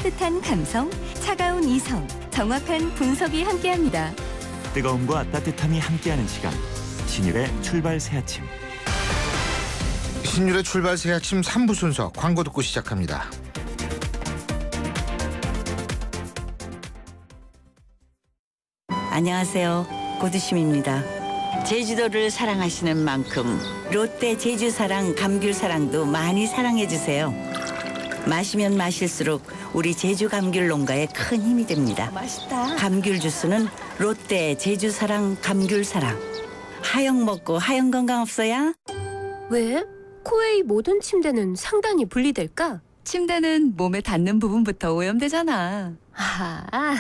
따뜻한 감성, 차가운 이성, 정확한 분석이 함께합니다. 뜨거움과 따뜻함이 함께하는 시간, 신율의 출발 새아침. 신율의 출발 새아침 3부 순서 광고 듣고 시작합니다. 안녕하세요. 고두심입니다. 제주도를 사랑하시는 만큼 롯데 제주사랑 감귤사랑도 많이 사랑해주세요. 마시면 마실수록 우리 제주 감귤 농가에 큰 힘이 됩니다. 맛있다. 감귤 주스는 롯데 제주사랑 감귤사랑. 하영 먹고 하영 건강 없어야? 왜? 코웨이 모든 침대는 상단이 분리될까? 침대는 몸에 닿는 부분부터 오염되잖아. 아하.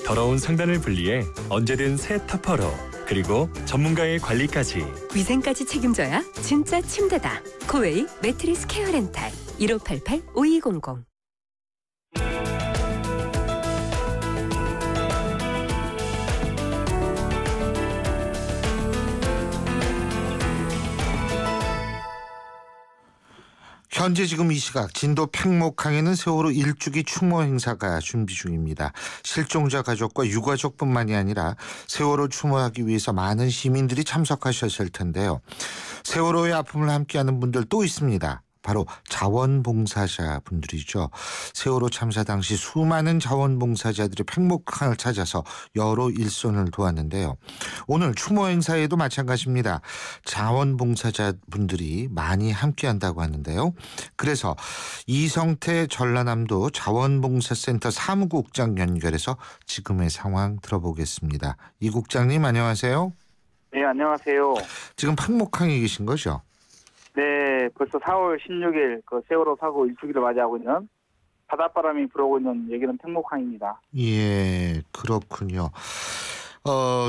더러운 상단을 분리해 언제든 새 타퍼로, 그리고 전문가의 관리까지. 위생까지 책임져야 진짜 침대다. 코웨이 매트리스 케어 렌탈 1588-5200. 현재 지금 이 시각 진도 팽목항에는 세월호 1주기 추모 행사가 준비 중입니다. 실종자 가족과 유가족뿐만이 아니라 세월호 추모하기 위해서 많은 시민들이 참석하셨을 텐데요. 세월호의 아픔을 함께하는 분들 또 있습니다. 바로 자원봉사자 분들이죠. 세월호 참사 당시 수많은 자원봉사자들이 팽목항을 찾아서 여러 일손을 도왔는데요. 오늘 추모 행사에도 마찬가지입니다. 자원봉사자 분들이 많이 함께한다고 하는데요. 그래서 이성태 전라남도 자원봉사센터 사무국장 연결해서 지금의 상황 들어보겠습니다. 이 국장님 안녕하세요. 네, 안녕하세요. 지금 팽목항에 계신 거죠? 네, 벌써 4월 16일 그 세월호 사고 1주기를 맞이하고 있는 바닷바람이 불어오고 있는 여기는 팽목항입니다. 예, 그렇군요.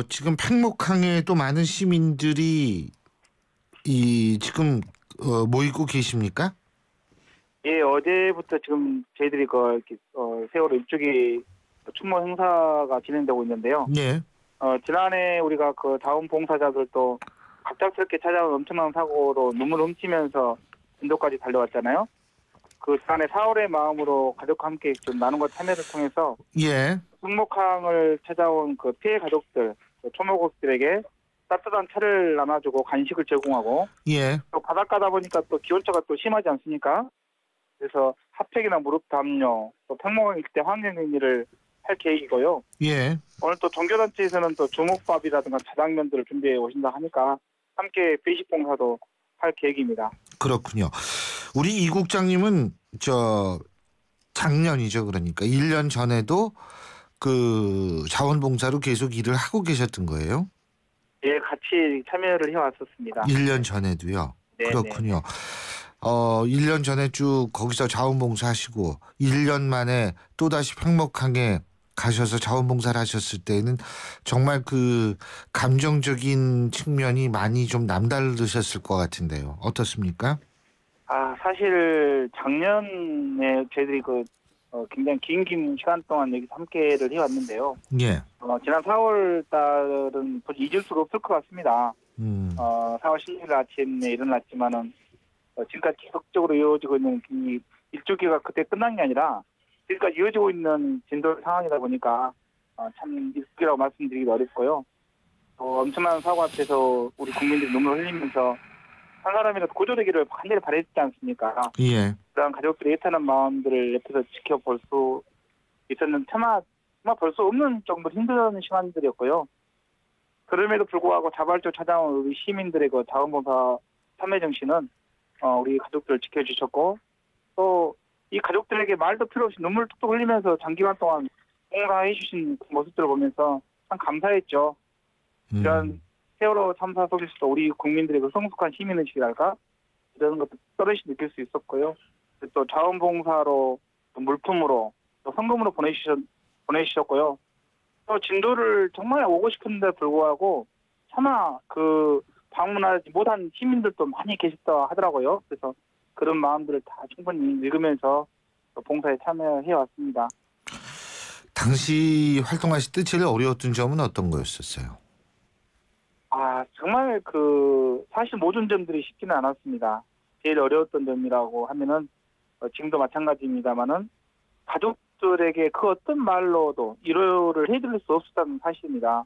지금 팽목항에 또 많은 시민들이 지금 모이고 계십니까? 예, 어제부터 지금 저희들이 세월호 1주기 추모 행사가 진행되고 있는데요. 예. 지난해 우리가 그 자원봉사자들도 갑작스럽게 찾아온 엄청난 사고로 눈물을 훔치면서 진도까지 달려왔잖아요. 그 지난해 4월의 마음으로 가족과 함께 좀 나눔과 참여를 통해서 예. 팽목항을 찾아온 그 피해 가족들, 초모국들에게 따뜻한 차를 나눠주고 간식을 제공하고 예. 또 바닷가다 보니까 또 기온차가 또 심하지 않습니까? 그래서 핫팩이나 무릎 담요, 또 팽목항 일대 환경행위를 할 계획이고요. 예. 오늘 또 종교단체에서는 또 주먹밥이라든가 자장면들을 준비해 오신다 하니까 함께 배식 봉사도 할 계획입니다. 그렇군요. 우리 이 국장님은 작년이죠. 그러니까 1년 전에도 그 자원봉사로 계속 일을 하고 계셨던 거예요? 예, 같이 참여를 해왔었습니다. 1년 전에도요? 네, 그렇군요. 1년 전에 쭉 거기서 자원봉사 하시고 1년 만에 또다시 팽목항에 가셔서 자원봉사를 하셨을 때는 정말 그 감정적인 측면이 많이 좀 남다르셨을 것 같은데요. 어떻습니까? 사실 작년에 저희들이 굉장히 긴 시간 동안 여기서 함께를 해왔는데요. 예. 지난 4월 달은 잊을 수가 없을 것 같습니다. 4월 16일 아침에 일어났지만은 지금까지 계속적으로 이어지고 있는 이 일주기가 그때 끝난 게 아니라 지금까지 이어지고 있는 진도 상황이다 보니까 참 일주기라고 말씀드리기 어렵고요. 또 엄청난 사고 앞에서 우리 국민들이 눈물을 흘리면서 한 사람이라도 구조되기를 간절히 바랬지 않습니까? 예. 그런 가족들의 애타는 마음들을 옆에서 지켜볼 수 있었는 정말 볼 수 없는 정도로 힘든 시간들이었고요. 그럼에도 불구하고 자발적으로 찾아온 우리 시민들의 그 자원봉사 참여 정신은 우리 가족들을 지켜주셨고 또 이 가족들에게 말도 필요 없이 눈물 뚝뚝 흘리면서 장기간 동안 봉사해 주신 그 모습들을 보면서 참 감사했죠. 이런 세월호 참사 속에서도 우리 국민들의 그 성숙한 시민의식이랄까 이런 것도 또렷이 느낄 수 있었고요. 또 자원봉사로 또 물품으로 또 성금으로 보내주셨고요. 또 진도를 정말 오고 싶은데 불구하고 차마 그 방문하지 못한 시민들도 많이 계셨다 하더라고요. 그래서 그런 마음들을 다 충분히 읽으면서 봉사에 참여해 왔습니다. 당시 활동하실 때 제일 어려웠던 점은 어떤 거였었어요? 정말 사실 모든 점들이 쉽지는 않았습니다. 제일 어려웠던 점이라고 하면은 지금도 마찬가지입니다만은 가족들 가족들에게 그 어떤 말로도 위로를 해드릴 수 없었다는 사실입니다.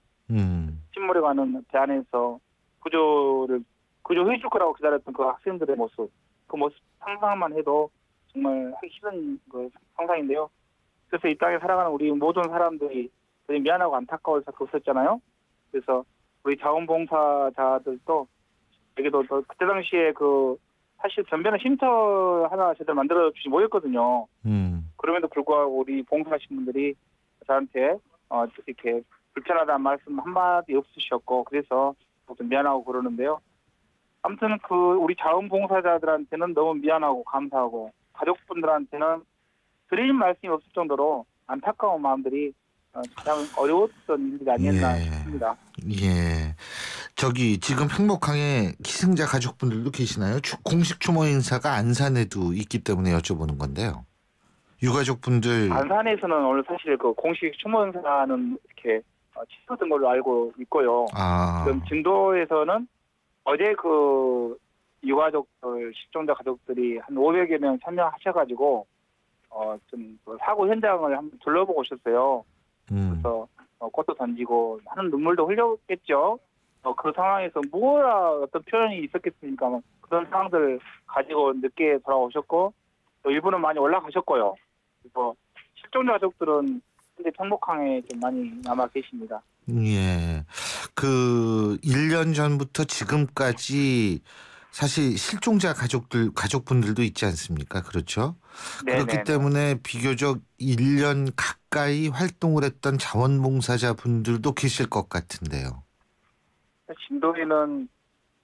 침몰해 가는 배 안에서 구조해줄 거라고 기다렸던 그 학생들의 모습, 그 모습 상상만 해도 정말 하기 싫은 그 상상인데요. 그래서 이 땅에 살아가는 우리 모든 사람들이 되게 미안하고 안타까워서 그랬었잖아요. 그래서 우리 자원봉사자들도 여기도 그때 당시에 그 사실 변변한 쉼터 하나 제대로 만들어 주지 못했거든요. 그럼에도 불구하고 우리 봉사하신 분들이 저한테 이렇게 불편하다는 말씀 한마디 없으셨고 그래서 좀 미안하고 그러는데요. 아무튼 그 우리 자원봉사자들한테는 너무 미안하고 감사하고 가족분들한테는 드릴 말씀이 없을 정도로 안타까운 마음들이 가장 어려웠던 일이 아니었나 싶습니다. 예. 저기 지금 팽목항에 희생자 가족분들도 계시나요? 공식 추모 행사가 안산에도 있기 때문에 여쭤보는 건데요. 유가족분들 안산에서는 오늘 사실 그 공식 추모 행사는 이렇게 취소된 걸로 알고 있고요. 지금 진도에서는 어제 그 유가족들 실종자 가족들이 한 500여 명 참여하셔가지고 좀 사고 현장을 한번 둘러보고 오셨어요. 그래서 꽃도 던지고 하는 눈물도 흘렸겠죠. 그 상황에서 뭐라 어떤 표현이 있었겠습니까? 그런 상황들 가지고 늦게 돌아오셨고 또 일부는 많이 올라가셨고요. 그래서 실종자 가족들은 현재 팽목항에 좀 많이 남아 계십니다. 예. 그 1년 전부터 지금까지 사실 실종자 가족분들도 있지 않습니까? 그렇죠? 네네. 그렇기 때문에 비교적 1년 가까이 활동을 했던 자원봉사자분들도 계실 것 같은데요. 진도에는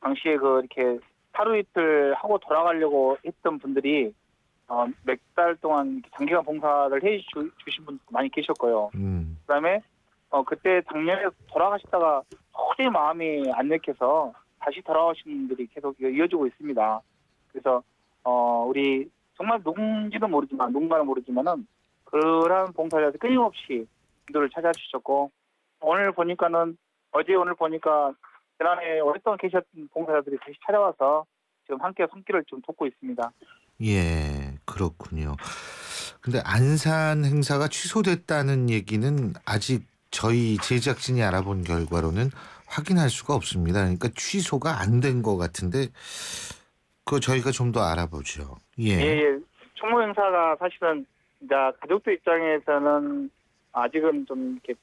당시에 이렇게 하루 이틀 하고 돌아가려고 했던 분들이 몇 달 동안 장기간 봉사를 해주신 분도 많이 계셨고요. 그다음에 그때 작년에 돌아가시다가 도저히 마음이 안 내켜서 다시 돌아오신 분들이 계속 이어지고 있습니다. 그래서 우리 정말 누군지는 모르지만 누군가는 모르지만은 그런 봉사자들 끊임없이 진도를 찾아주셨고 오늘 보니까는 오늘 보니까 지난해 오랫동안 계셨던 봉사자들이 다시 찾아와서 지금 함께 손길을 좀 돕고 있습니다. 예, 그렇군요. 근데 안산 행사가 취소됐다는 얘기는 아직 저희 제작진이 알아본 결과로는 확인할 수가 없습니다. 그러니까 취소가 안 된 것 같은데 그거 저희가 좀 더 알아보죠. 예. 추모 행사가 사실은 이제 가족들 입장에서는 아직은 좀 이렇게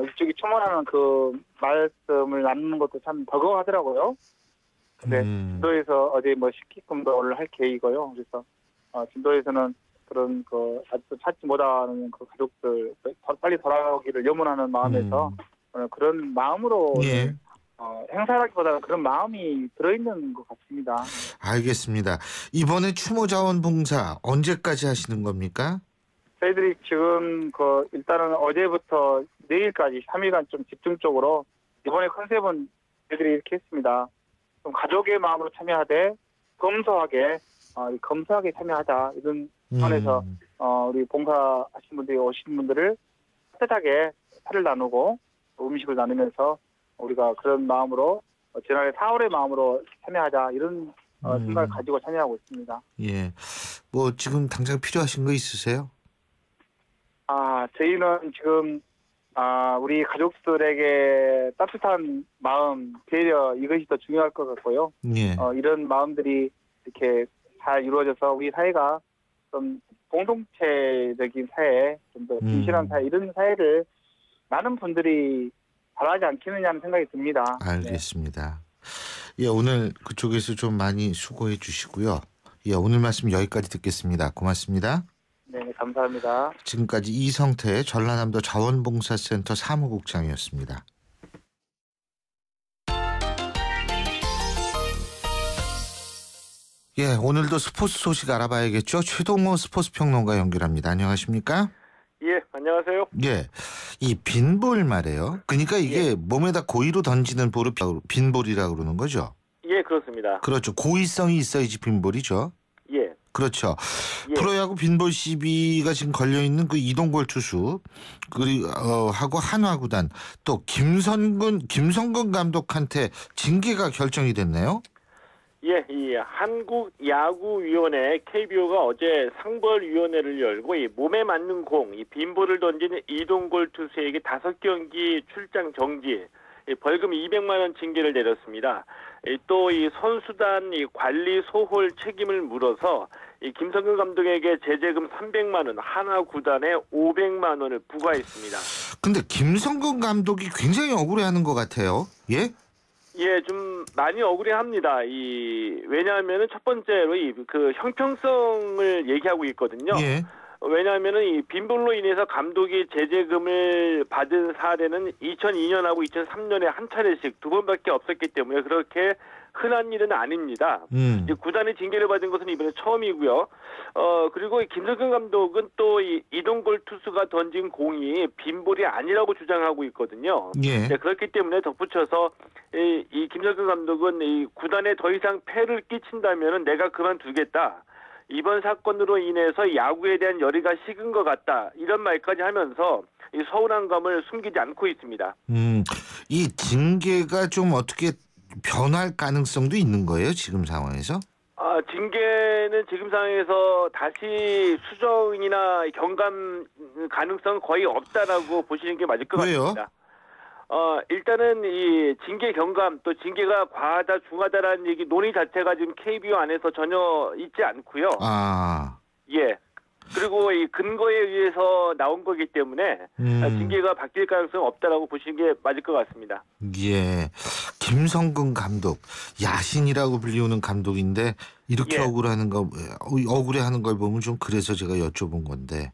일찍이 추모라는 그 말씀을 나누는 것도 참 버거워하더라고요. 근데 진도에서 어제 식기금도 오늘 할 계획이고요. 그래서 진도에서는 그런 아직도 찾지 못하는 그 가족들 빨리 돌아오기를 염원하는 마음에서 그런 마음으로 행사라기보다는 그런 마음이 들어있는 것 같습니다. 알겠습니다. 이번에 추모 자원봉사 언제까지 하시는 겁니까? 저희들이 지금 일단은 어제부터 내일까지 3일간 좀 집중적으로 이번에 컨셉은 저희들이 이렇게 했습니다. 좀 가족의 마음으로 참여하되 검소하게 참여하자 이런 선에서 우리 봉사하신 분들이 오신 분들을 따뜻하게 차를 나누고 음식을 나누면서 우리가 그런 마음으로 지난해 4월의 마음으로 참여하자 이런 생각을 가지고 참여하고 있습니다. 예, 지금 당장 필요하신 거 있으세요? 저희는 지금 우리 가족들에게 따뜻한 마음, 배려 이것이 더 중요할 것 같고요. 예. 이런 마음들이 이렇게 잘 이루어져서 우리 사회가 좀 공동체적인 사회, 좀 더 진실한 사회 이런 사회를 많은 분들이 바라지 않겠느냐는 생각이 듭니다. 알겠습니다. 예, 오늘 그쪽에서 좀 많이 수고해 주시고요. 예, 오늘 말씀 여기까지 듣겠습니다. 고맙습니다. 네, 감사합니다. 지금까지 이성태 전라남도 자원봉사센터 사무국장이었습니다. 예, 오늘도 스포츠 소식 알아봐야겠죠. 최동호 스포츠 평론가 연결합니다. 안녕하십니까? 예, 안녕하세요. 예, 이 빈볼 말이에요. 그러니까 이게 몸에다 고의로 던지는 볼을 빈볼이라고 그러는 거죠? 예, 그렇습니다. 그렇죠. 고의성이 있어야지 빈볼이죠. 예. 그렇죠. 예. 프로야구 빈볼 시비가 지금 걸려 있는 그 이동걸 투수 그리고 하고 한화 구단 또 김성근 감독한테 징계가 결정이 됐네요. 예, 이 한국야구위원회 KBO가 어제 상벌위원회를 열고 이 몸에 맞는 공, 이 빈볼을 던진 이동골 투수에게 5경기 출장 정지, 벌금 200만 원 징계를 내렸습니다. 또 이 선수단 이 관리 소홀 책임을 물어서 이 김성근 감독에게 제재금 300만 원, 하나 구단에 500만 원을 부과했습니다. 근데 김성근 감독이 굉장히 억울해하는 것 같아요. 예? 예, 좀 많이 억울해합니다. 왜냐하면은 첫 번째로 그 형평성을 얘기하고 있거든요. 예. 왜냐하면은 이 빈볼로 인해서 감독이 제재금을 받은 사례는 2002년하고 2003년에 한 차례씩 2번밖에 없었기 때문에 그렇게 흔한 일은 아닙니다. 이제 구단의 징계를 받은 것은 이번에 처음이고요. 그리고 김성근 감독은 또 이동골 투수가 던진 공이 빈볼이 아니라고 주장하고 있거든요. 예. 네, 그렇기 때문에 덧붙여서 이 김성근 감독은 이 구단에 더 이상 폐를 끼친다면은 내가 그만두겠다. 이번 사건으로 인해서 야구에 대한 열의가 식은 것 같다. 이런 말까지 하면서 이 서운한 감을 숨기지 않고 있습니다. 이 징계가 좀 어떻게 변할 가능성도 있는 거예요, 지금 상황에서? 징계는 지금 상황에서 다시 수정이나 경감 가능성은 거의 없다라고 보시는 게 맞을 것 왜요? 같습니다. 일단은 이 징계 경감 또 징계가 과하다 중하다라는 얘기 논의 자체가 지금 KBO 안에서 전혀 있지 않고요. 예. 그리고 이 근거에 의해서 나온 거기 때문에 징계가 바뀔 가능성은 없다라고 보시는 게 맞을 것 같습니다. 예. 김성근 감독, 야신이라고 불리우는 감독인데 이렇게 예. 억울해하는 걸 보면 좀 그래서 제가 여쭤본 건데.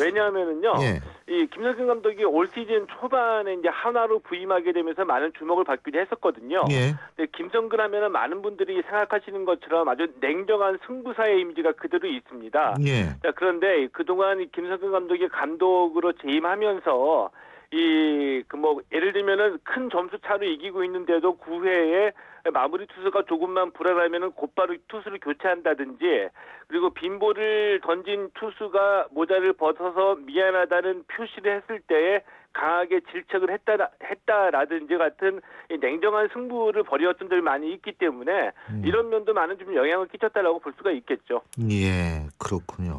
왜냐하면은요. 예. 이 김성근 감독이 올 시즌 초반에 이제 한화로 부임하게 되면서 많은 주목을 받기도 했었거든요. 예. 근데 김성근 하면은 많은 분들이 생각하시는 것처럼 아주 냉정한 승부사의 이미지가 그대로 있습니다. 예. 자, 그런데 그동안 김성근 감독이 감독으로 재임하면서 예를 들면은 큰 점수 차로 이기고 있는데도 9회에 마무리 투수가 조금만 불안하면은 곧바로 투수를 교체한다든지, 그리고 빈볼을 던진 투수가 모자를 벗어서 미안하다는 표시를 했을 때에 강하게 질책을 했다라든지 같은 냉정한 승부를 벌였던 점이 많이 있기 때문에 이런 면도 많은 좀 영향을 끼쳤다라고 볼 수가 있겠죠. 예, 그렇군요.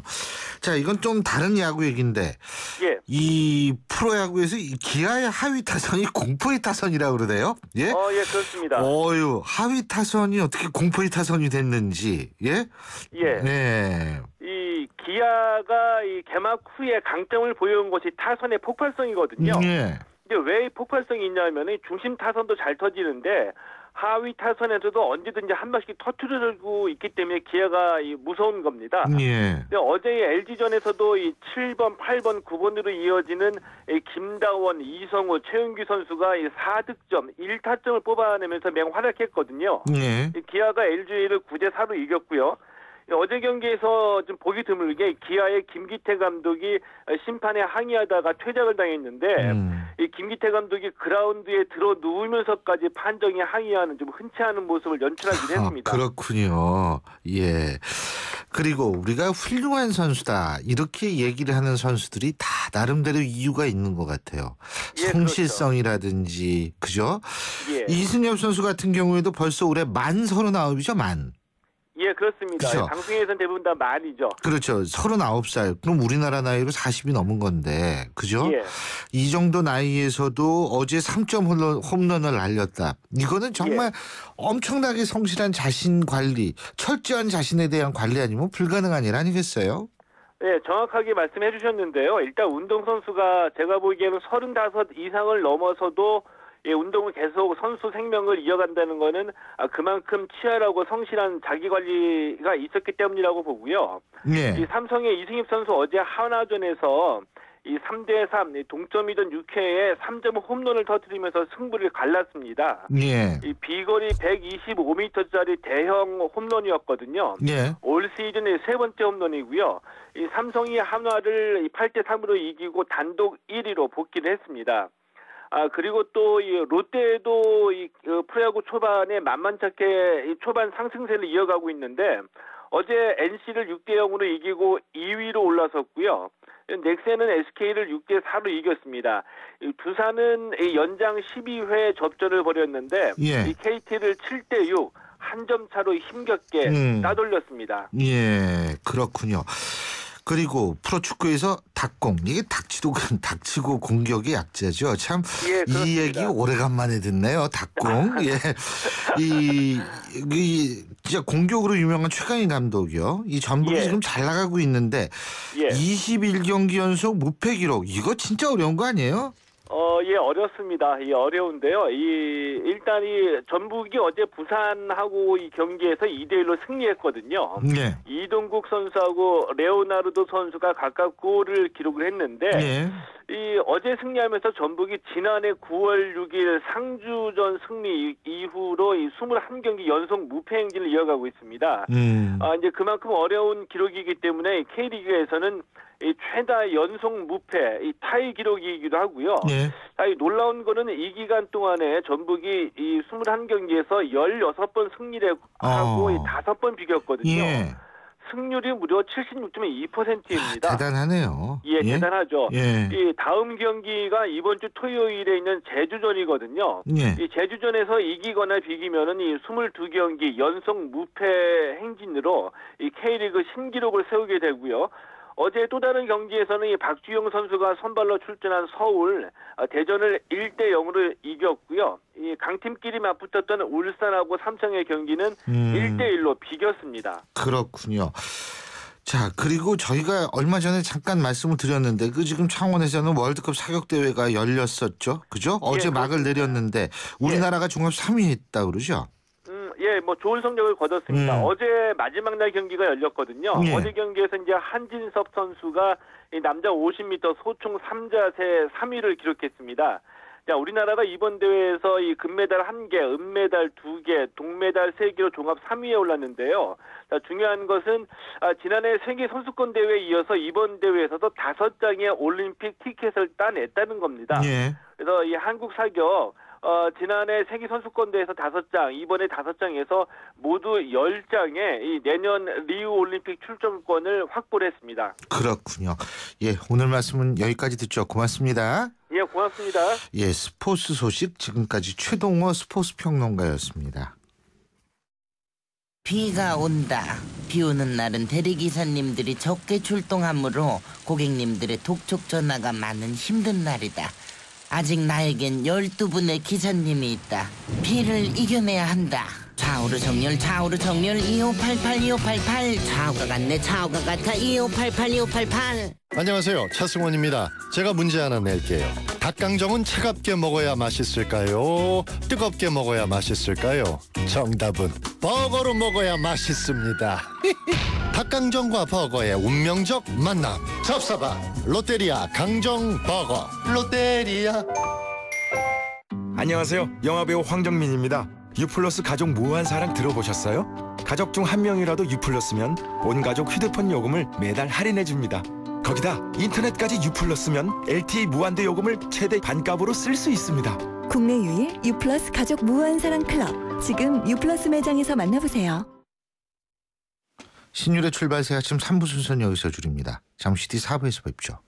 자, 이건 좀 다른 야구 얘기인데, 예. 이 프로야구에서 이 기아의 하위 타선이 공포의 타선이라고 그러네요. 예? 예, 그렇습니다. 하위 타선이 어떻게 공포의 타선이 됐는지, 예? 예. 네. 이 기아가 이 개막 후에 강점을 보여온 것이 타선의 폭발성이거든요. 예. 근데 왜 폭발성이 있냐면은 중심 타선도 잘 터지는데 하위 타선에서도 언제든지 한 발씩 터트려주고 있기 때문에 기아가 무서운 겁니다. 예. 근데 어제 LG전에서도 이 7번, 8번, 9번으로 이어지는 김다원, 이성우, 최은규 선수가 4득점, 1타점을 뽑아내면서 맹활약했거든요. 예. 기아가 LG를 9대4로 이겼고요. 어제 경기에서 좀 보기 드물게 기아의 김기태 감독이 심판에 항의하다가 퇴장을 당했는데 이 김기태 감독이 그라운드에 들어 누우면서까지 판정에 항의하는 좀 흔치 않은 모습을 연출하기도 했습니다. 그렇군요. 예. 그리고 우리가 훌륭한 선수다 이렇게 얘기를 하는 선수들이 다 나름대로 이유가 있는 것 같아요. 예, 성실성이라든지 그죠? 예. 이승엽 선수 같은 경우에도 벌써 올해 만 39이죠, 만. 예, 그렇습니다. 그렇죠. 방송에서는 대부분 다 만이죠. 그렇죠. 39살. 그럼 우리나라 나이로 40이 넘은 건데. 그죠? 예. 이 정도 나이에서도 어제 3점 홈런을 날렸다. 이거는 정말 엄청나게 성실한 자신 관리, 철저한 자신에 대한 관리 아니면 불가능한 일 아니겠어요? 네, 정확하게 말씀해 주셨는데요. 일단 운동선수가 제가 보기에는 35 이상을 넘어서도 운동을 계속 선수 생명을 이어간다는 거는 그만큼 치열하고 성실한 자기관리가 있었기 때문이라고 보고요. 예. 이 삼성의 이승엽 선수 어제 한화전에서 이 3대3 동점이던 6회에 3점 홈런을 터뜨리면서 승부를 갈랐습니다. 예. 이 비거리 125m짜리 대형 홈런이었거든요. 예. 올 시즌의 세 번째 홈런이고요. 이 삼성이 한화를 8대3으로 이기고 단독 1위로 복귀를 했습니다. 그리고 또 이 롯데도 프로야구 초반에 만만찮게 이 초반 상승세를 이어가고 있는데 어제 NC를 6대0으로 이기고 2위로 올라섰고요. 넥센은 SK를 6대4로 이겼습니다. 두산은 연장 12회 접전을 벌였는데 예. 이 KT를 7대6, 한 점 차로 힘겹게 따돌렸습니다. 예, 그렇군요. 그리고 프로축구에서 닭공, 이게 닥치고 공격의 약자죠. 참 이 얘기 오래간만에 듣네요. 닭공. 예, 이 진짜 공격으로 유명한 최강희 감독이요. 이 전북이 지금 잘 나가고 있는데 21경기 연속 무패 기록, 이거 진짜 어려운 거 아니에요? 예, 어렵습니다. 예, 어려운데요. 일단 전북이 어제 부산하고 이 경기에서 2대1로 승리했거든요. 네. 이동국 선수하고 레오나르도 선수가 각각 골을 기록을 했는데, 어제 승리하면서 전북이 지난해 9월 6일 상주전 승리 이후로 21경기 연속 무패 행진을 이어가고 있습니다. 이제 그만큼 어려운 기록이기 때문에 K리그에서는 최다 연속 무패 타이 기록이기도 하고요. 놀라운 거는 이 기간 동안에 전북이 21경기에서 16번 승리를 하고 5번 비겼거든요. 승률이 무려 76.2%입니다. 대단하네요. 예, 대단하죠. 이 다음 경기가 이번 주 토요일에 있는 제주전이거든요. 이 제주전에서 이기거나 비기면은 이 22경기 연속 무패 행진으로 이 K리그 신기록을 세우게 되고요. 어제 또 다른 경기에서는 이 박주영 선수가 선발로 출전한 서울, 대전을 1대0으로 이겼고요. 이 강팀끼리 맞붙었던 울산하고 삼성의 경기는 1대1로 비겼습니다. 그렇군요. 자, 그리고 저희가 얼마 전에 잠깐 말씀을 드렸는데 지금 창원에서는 월드컵 사격 대회가 열렸었죠. 그죠? 어제 막을 내렸는데 우리나라가 종합 3위 했다 그러죠? 예, 좋은 성적을 거뒀습니다. 어제 마지막 날 경기가 열렸거든요. 어제 경기에서 이제 한진섭 선수가 이 남자 50m 소총 3자세 3위를 기록했습니다. 자, 우리나라가 이번 대회에서 이 금메달 1개, 은메달 2개, 동메달 3개로 종합 3위에 올랐는데요. 자, 중요한 것은 지난해 세계 선수권 대회에 이어서 이번 대회에서도 5장의 올림픽 티켓을 따냈다는 겁니다. 그래서 이 한국 사격 지난해 세계 선수권 대회에서 5장, 이번에 5장에서 모두 10장의 이 내년 리우 올림픽 출전권을 확보를 했습니다. 그렇군요. 예, 오늘 말씀은 여기까지 듣죠. 고맙습니다. 예, 고맙습니다. 예, 스포츠 소식 지금까지 최동호 스포츠 평론가였습니다. 비가 온다. 비 오는 날은 대리기사님들이 적게 출동하므로 고객님들의 독촉 전화가 많은 힘든 날이다. 아직 나에겐 12분의 기사님이 있다. 비를 이겨내야 한다. 좌우로 정렬 2588 2588 좌우가 같네 좌우가 같아 2588 2588. 안녕하세요, 차승원입니다. 제가 문제 하나 낼게요. 닭강정은 차갑게 먹어야 맛있을까요? 뜨겁게 먹어야 맛있을까요? 정답은 버거로 먹어야 맛있습니다. 닭강정과 버거의 운명적 만남. 접사봐 롯데리아 강정버거. 롯데리아. 안녕하세요, 영화배우 황정민입니다. 유플러스 가족 무한사랑 들어보셨어요? 가족 중 한 명이라도 유플러스면 온 가족 휴대폰 요금을 매달 할인해줍니다. 거기다 인터넷까지 유플러스면 LTE 무한대 요금을 최대 반값으로 쓸 수 있습니다. 국내 유일 유플러스 가족 무한사랑 클럽. 지금 유플러스 매장에서 만나보세요. 신율의 출발새 아침 3부 순서는 여기서 줄입니다. 잠시 뒤 4부에서 뵙죠.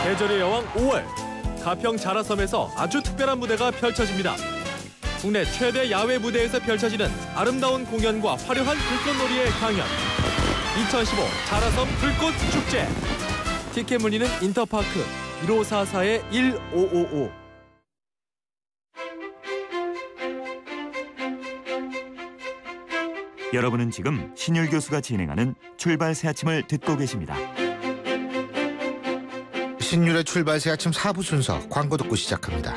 계절의 여왕 5월, 가평 자라섬에서 아주 특별한 무대가 펼쳐집니다. 국내 최대 야외 무대에서 펼쳐지는 아름다운 공연과 화려한 불꽃놀이의 강연. 2015 자라섬 불꽃축제. 티켓 문의는 인터파크 1544-1555. 여러분은 지금 신율 교수가 진행하는 출발 새 아침을 듣고 계십니다. 신율의 출발 새 아침 4부 순서 광고 듣고 시작합니다.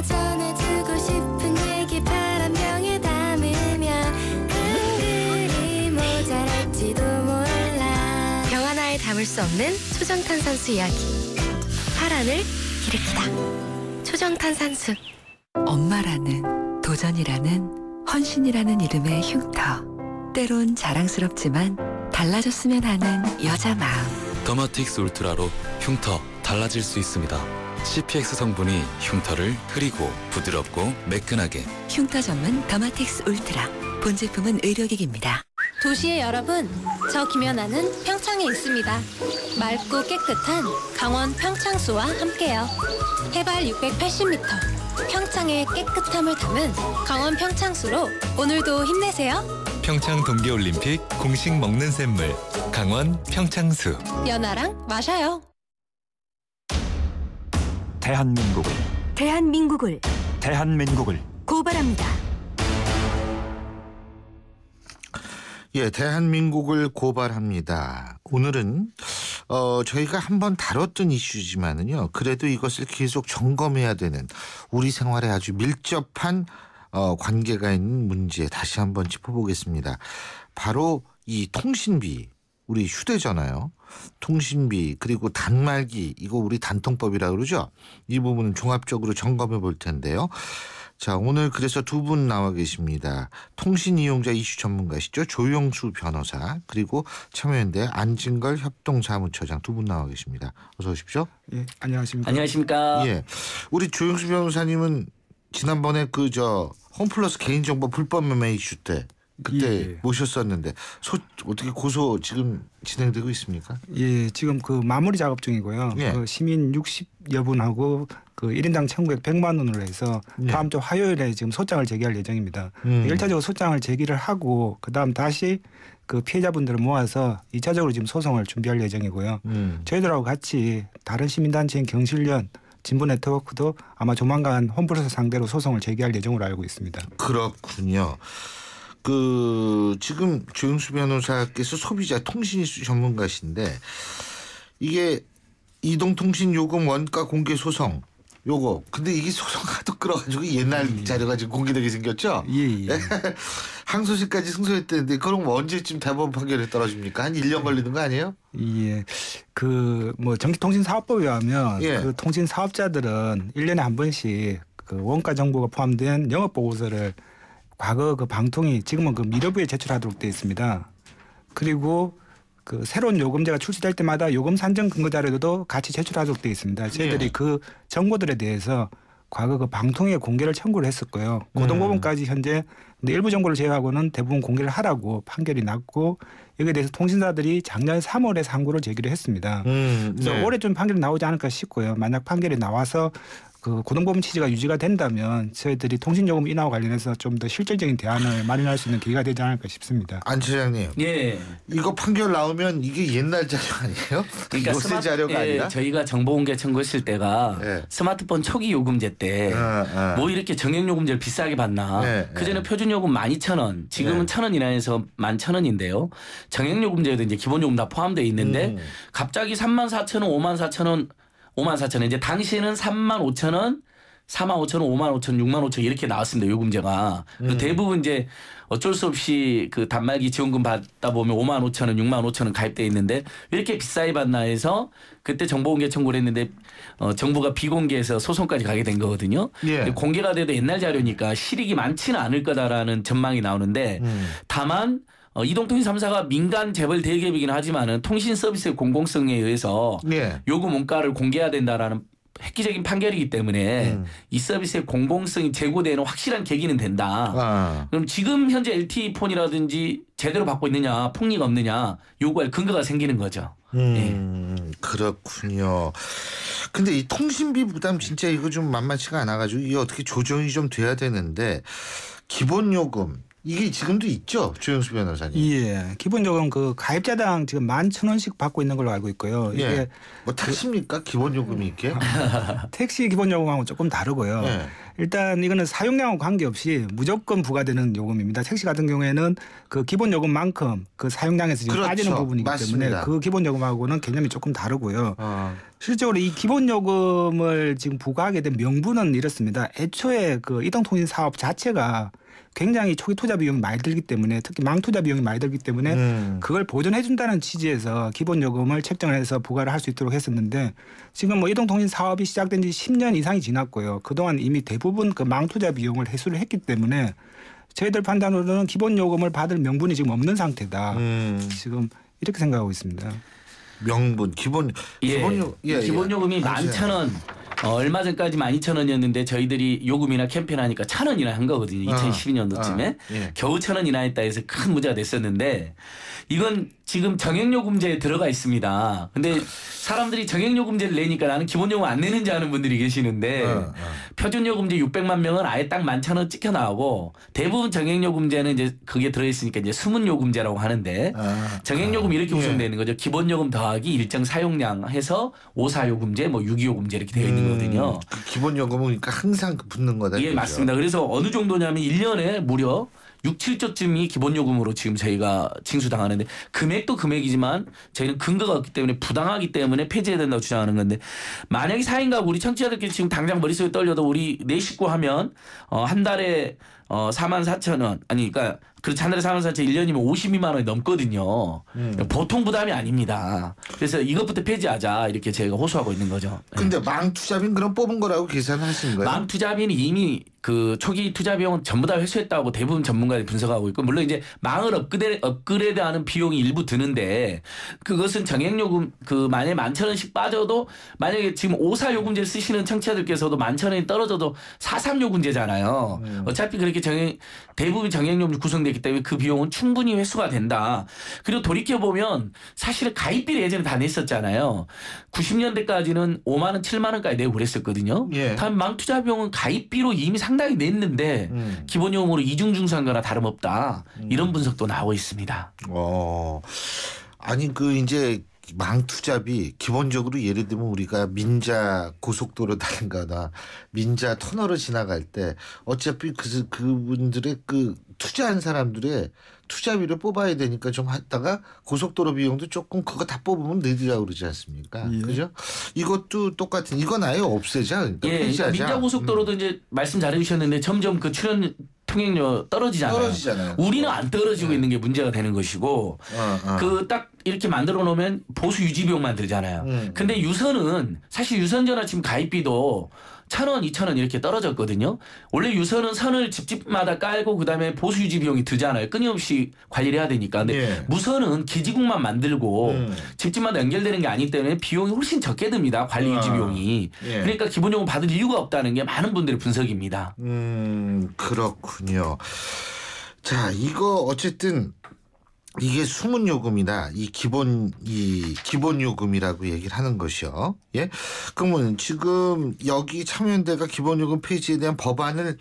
전해주고 싶은 얘기 바람병에 담으면 한글이 모자랄지도 몰라. 병 하나에 담을 수 없는 초정탄산수 이야기. 파란을 일으키다. 초정탄산수. 엄마라는, 도전이라는, 헌신이라는 이름의 흉터. 때론 자랑스럽지만 달라졌으면 하는 여자 마음. 더마틱스 울트라로 흉터 달라질 수 있습니다. CPX 성분이 흉터를 흐리고 부드럽고 매끈하게. 흉터 전문 더마틱스 울트라. 본 제품은 의료기기입니다. 도시의 여러분, 저 김연아는 평창에 있습니다. 맑고 깨끗한 강원 평창수와 함께요. 해발 680m, 평창의 깨끗함을 담은 강원 평창수로 오늘도 힘내세요. 평창 동계올림픽 공식 먹는 샘물 강원 평창수. 연아랑 마셔요. 대한민국을 고발합니다. 예, 대한민국을 고발합니다. 오늘은 저희가 한번 다뤘던 이슈지만은요. 그래도 이것을 계속 점검해야 되는 우리 생활에 아주 밀접한 관계가 있는 문제 다시 한번 짚어보겠습니다. 바로 이 통신비, 우리 휴대전화요. 통신비 그리고 단말기, 이거 우리 단통법이라고 그러죠. 이 부분은 종합적으로 점검해 볼 텐데요. 자, 오늘 그래서 두 분 나와 계십니다. 통신 이용자 이슈 전문가시죠. 조영수 변호사, 그리고 참여연대 안진걸 협동사무처장 두 분 나와 계십니다. 어서 오십시오. 예, 안녕하십니까. 안녕하십니까. 예, 우리 조영수 변호사님은 지난번에 홈플러스 개인정보 불법 매매 이슈 때 그때 모셨었는데 어떻게 고소 지금 진행되고 있습니까? 예, 지금 마무리 작업 중이고요. 예. 시민 60여 분하고 1인당 청구액 100만 원으로 해서 다음 주 화요일에 지금 소장을 제기할 예정입니다. 1차적으로 소장을 제기를 하고 그다음 다시 피해자분들을 모아서 2차적으로 지금 소송을 준비할 예정이고요. 저희들하고 같이 다른 시민단체인 경실련 진보 네트워크도 아마 조만간 홈플러스 상대로 소송을 제기할 예정으로 알고 있습니다. 그렇군요. 지금 조영수 변호사께서 소비자 통신 이슈 전문가신데 이게 이동통신요금 원가 공개 소송 요거 근데 이게 소송 하도 끌어가지고 옛날 자료가 지금 공개되게 생겼죠? 예. 항소심까지 승소했다는데 그럼 언제쯤 대법원 판결에 떨어집니까? 한 1년 걸리는 거 아니에요? 예. 전기통신사업법에 의하면 통신 사업자들은 1년에 한 번씩 원가 정보가 포함된 영업보고서를 과거 방통위 지금은 미러부에 제출하도록 되어 있습니다. 그리고 새로운 요금제가 출시될 때마다 요금 산정 근거 자료도 같이 제출하도록 되어 있습니다. 저희들이 그 정보들에 대해서 과거 방통위에 공개를 청구를 했었고요. 고등법원까지 현재 일부 정보를 제외하고는 대부분 공개를 하라고 판결이 났고 여기에 대해서 통신사들이 작년 3월에 상고를 제기를 했습니다. 그래서 올해 좀 판결이 나오지 않을까 싶고요. 만약 판결이 나와서 고등법원 취지가 유지가 된다면 저희들이 통신요금 인하와 관련해서 좀 더 실질적인 대안을 마련할 수 있는 기회가 되지 않을까 싶습니다. 안 처장님. 예. 이거 판결 나오면 이게 옛날 자료 아니에요? 그러니까 요새 자료가 아니라? 저희가 정보공개 청구했을 때가 스마트폰 초기 요금제 때 뭐 이렇게 정액요금제를 비싸게 받나. 그전에 표준요금 12,000원, 지금은 1,000원 이하에서 11,000원인데요. 정액요금제도 이제 기본요금 다 포함되어 있는데 갑자기 34,000원, 54,000원 54,000원. 이제 당시에는 35,000원, 45,000원, 55,000원, 65,000원 이렇게 나왔습니다. 요금제가. 대부분 이제 어쩔 수 없이 단말기 지원금 받다 보면 55,000원, 65,000원 가입돼 있는데 왜 이렇게 비싸게 받나 해서 그때 정보공개 청구를 했는데 정부가 비공개해서 소송까지 가게 된 거거든요. 공개가 돼도 옛날 자료니까 실익이 많지는 않을 거다라는 전망이 나오는데 다만 이동통신 3사가 민간 재벌 대기업이긴 하지만은 통신 서비스의 공공성에 의해서 요금 원가를 공개해야 된다라는 획기적인 판결이기 때문에 이 서비스의 공공성이 제고되는 확실한 계기는 된다. 그럼 지금 현재 LTE폰이라든지 제대로 받고 있느냐, 폭리가 없느냐 요구할 근거가 생기는 거죠. 그렇군요. 근데 이 통신비 부담 진짜 이거 좀 만만치가 않아가지고 이게 어떻게 조정이 좀 돼야 되는데 기본요금 이게 지금도 있죠, 조영수 변호사님? 예, 기본요금 가입자당 지금 11,000원씩 받고 있는 걸로 알고 있고요. 이게 뭐 택시입니까? 기본요금이 있게? 택시 기본요금하고 조금 다르고요. 일단 이거는 사용량과 관계없이 무조건 부과되는 요금입니다. 택시 같은 경우에는 기본요금만큼 사용량에서 지금 빠지는 부분이기 때문에 그 기본요금하고는 개념이 조금 다르고요. 실제로 이 기본요금을 지금 부과하게 된 명분은 이렇습니다. 애초에 이동통신 사업 자체가 굉장히 초기 투자 비용이 많이 들기 때문에 특히 망투자 비용이 많이 들기 때문에 그걸 보전해 준다는 취지에서 기본 요금을 책정을 해서 부과를 할 수 있도록 했었는데 지금 이동통신 사업이 시작된 지 10년 이상이 지났고요. 그동안 이미 대부분 망투자 비용을 회수를 했기 때문에 저희들 판단으로는 기본 요금을 받을 명분이 지금 없는 상태다. 지금 이렇게 생각하고 있습니다. 명분 기본 기본요금이 11,000원 얼마 전까지 12,000원이었는데 저희들이 요금이나 캠페인하니까 1,000원이나 한 거거든요. 2012년도쯤에 겨우 1,000원이나 했다 해서 큰 문제가 됐었는데 이건 지금 정액요금제에 들어가 있습니다. 근데 사람들이 정액요금제를 내니까 나는 기본요금 안 내는지 아는 분들이 계시는데 표준요금제 600만 명은 아예 딱 11,000원 찍혀 나오고 대부분 정액요금제는 이제 그게 들어있으니까 이제 숨은요금제라고 하는데 정액요금 이렇게 구성되는 거죠. 기본요금 더하기 일정 사용량 해서 5.4요금제, 뭐 6.2요금제 이렇게 되어 있는 거거든요. 그 기본요금은 그러니까 항상 붙는 거다. 예, 그렇죠? 맞습니다. 그래서 어느 정도냐면 1년에 무려 6, 7조쯤이 기본요금으로 지금 저희가 징수당하는데 금액도 금액이지만 저희는 근거가 없기 때문에 부당하기 때문에 폐지해야 된다고 주장하는 건데 만약에 4인 가구 우리 청취자들끼리 지금 당장 머릿속에 떨려도 우리 4식구 하면 한 달에 44,000원 아니 그러니까 그렇지 한 달에 44,000원 1년이면 52만 원이 넘거든요. 보통 부담이 아닙니다. 그래서 이것부터 폐지하자 이렇게 저희가 호소하고 있는 거죠. 근데 망투자비는 그럼 뽑은 거라고 계산하신 거예요? 망투자비는 이미 그 초기 투자 비용은 전부 다 회수했다고 대부분 전문가들이 분석하고 있고 물론 이제 망을 업그레이드하는 비용이 일부 드는데 그것은 정액요금 그 만약에 11,000원씩 빠져도 만약에 지금 5.4요금제 쓰시는 청취자들께서도 11,000원이 떨어져도 4.3요금제잖아요. 어차피 그렇게 대부분 정액요금이 구성됐기 때문에 그 비용은 충분히 회수가 된다. 그리고 돌이켜보면 사실은 가입비를 예전에 다 냈었잖아요. 90년대까지는 5만 원, 7만 원까지 내고 그랬었거든요. 다음 망투자 비용은 가입비로 이미 상당히 냈는데 기본요금으로 이중중상거나 다름없다. 이런 분석도 나오고 있습니다. 아니 그 이제 망투자비 기본적으로 예를 들면 우리가 민자 고속도로 다닌거나 민자 터널을 지나갈 때 어차피 그분들의 그 투자한 사람들의 투자비를 뽑아야 되니까 좀 했다가 고속도로 비용도 조금 그거 다 뽑으면 느리라고 그러지 않습니까? 그죠? 이것도 똑같은 이건 아예 없애자. 그러니까 그러니까 민자 고속도로도 이제 말씀 잘해주셨는데 점점 그 출연 통행료 떨어지잖아요. 우리는 안 떨어지고 있는 게 문제가 되는 것이고 그 딱 이렇게 만들어 놓으면 보수 유지 비용만 들잖아요. 근데 유선은 사실 유선전화 지금 가입비도 1,000원, 2,000원 이렇게 떨어졌거든요. 원래 유선은 선을 집집마다 깔고 그다음에 보수 유지 비용이 들잖아요. 끊임없이 관리를 해야 되니까. 근데 무선은 기지국만 만들고 집집마다 연결되는 게 아니기 때문에 비용이 훨씬 적게 듭니다. 관리 유지 비용이. 그러니까 기본요금 받을 이유가 없다는 게 많은 분들의 분석입니다. 그렇군요. 자, 이거 어쨌든 이게 숨은 요금이다. 이 기본 요금이라고 얘기를 하는 것이요. 예? 그러면 지금 여기 참여연대가 기본 요금 폐지에 대한 법안을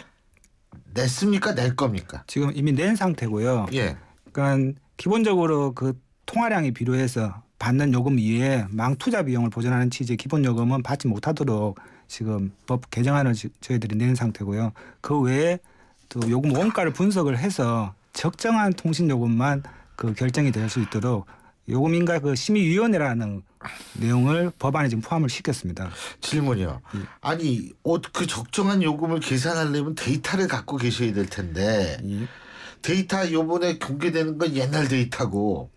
냈습니까? 낼 겁니까? 지금 이미 낸 상태고요. 그러니까 기본적으로 그 통화량이 필요해서 받는 요금 이외에 망투자 비용을 보전하는 취지의 기본 요금은 받지 못하도록 지금 법 개정안을 저희들이 낸 상태고요. 그 외에 또 요금 원가를 분석을 해서 적정한 통신 요금만 그 결정이 될 수 있도록 요금인가 그 심의위원회라는 내용을 법안에 지금 포함을 시켰습니다. 질문이요. 아니 그 적정한 요금을 계산하려면 데이터를 갖고 계셔야 될 텐데 데이터 요번에 공개되는 건 옛날 데이터고,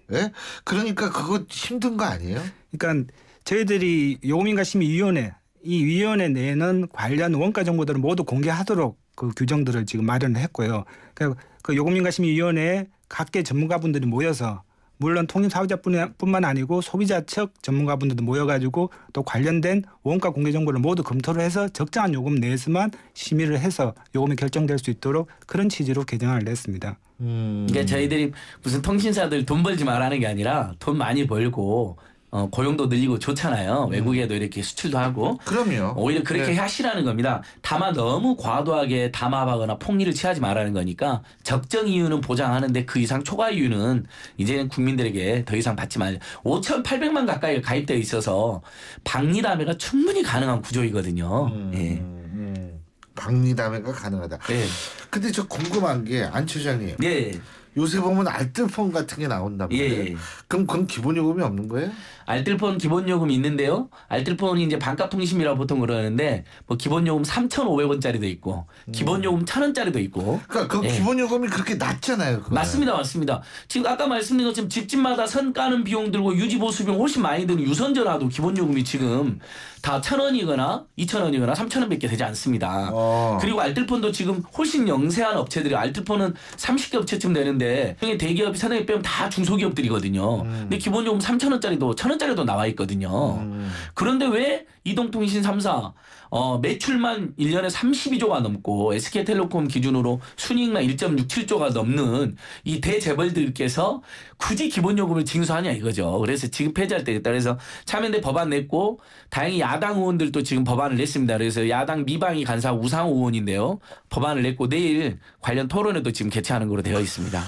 그러니까 그거 힘든 거 아니에요? 그러니까 저희들이 요금인가 심의위원회 이 위원회 내에는 관련 원가 정보들을 모두 공개하도록 그 규정들을 지금 마련을 했고요. 그러니까 그 요금인가 심의위원회에 각계 전문가분들이 모여서 물론 통신사업자뿐만 아니고 소비자 측 전문가분들도 모여가지고 또 관련된 원가 공개 정보를 모두 검토를 해서 적정한 요금 내에서만 심의를 해서 요금이 결정될 수 있도록 그런 취지로 개정안을 냈습니다. 그러니까 저희들이 무슨 통신사들 돈 벌지 말라는 게 아니라 돈 많이 벌고 고용도 늘리고 좋잖아요. 외국에도 이렇게 수출도 하고. 그럼요. 오히려 그렇게 하시라는 겁니다. 다만 너무 과도하게 담합하거나 폭리를 취하지 말라는 거니까 적정 이유는 보장하는데 그 이상 초과 이유는 이제는 국민들에게 더 이상 받지 말자. 5,800만 가까이 가입되어 있어서 박리담회가 충분히 가능한 구조이거든요. 박리담회가 가능하다. 근데 저 궁금한 게 안 처장님. 요새 보면 알뜰폰 같은 게 나온단 말이에요. 그럼 그건 기본 요금이 없는 거예요? 알뜰폰 기본 요금이 있는데요. 알뜰폰이 이제 반값 통신이라고 보통 그러는데 뭐 기본 요금 3,500원짜리도 있고 기본 요금 1,000원짜리도 있고. 그러니까 그 기본 요금이 그렇게 낮잖아요. 그거는. 맞습니다. 지금 아까 말씀드린 것처럼 집집마다 선 까는 비용 들고 유지 보수 비용 훨씬 많이 드는 유선전화도 기본 요금이 지금 다 1,000원이거나 2,000원이거나 3,000원밖에 되지 않습니다. 그리고 알뜰폰도 지금 훨씬 영세한 업체들이 알뜰폰은 30개 업체쯤 되는데 있는데 대기업이 상당히 빼면 다 중소기업들이거든요. 근데 기본요금 3,000원짜리도 1,000원짜리도 나와 있거든요. 그런데 왜 이동통신 3사 매출만 1년에 32조가 넘고 SK텔레콤 기준으로 순이익만 1.67조가 넘는 이 대재벌들께서 굳이 기본요금을 징수하냐 이거죠. 그래서 지금 폐지할 때겠다. 그래서 참여연대 법안 냈고 다행히 야당 의원들도 지금 법안을 냈습니다. 그래서 야당 미방위 간사 우상호 의원인데요. 법안을 냈고 내일 관련 토론회도 지금 개최하는 걸로 되어 있습니다.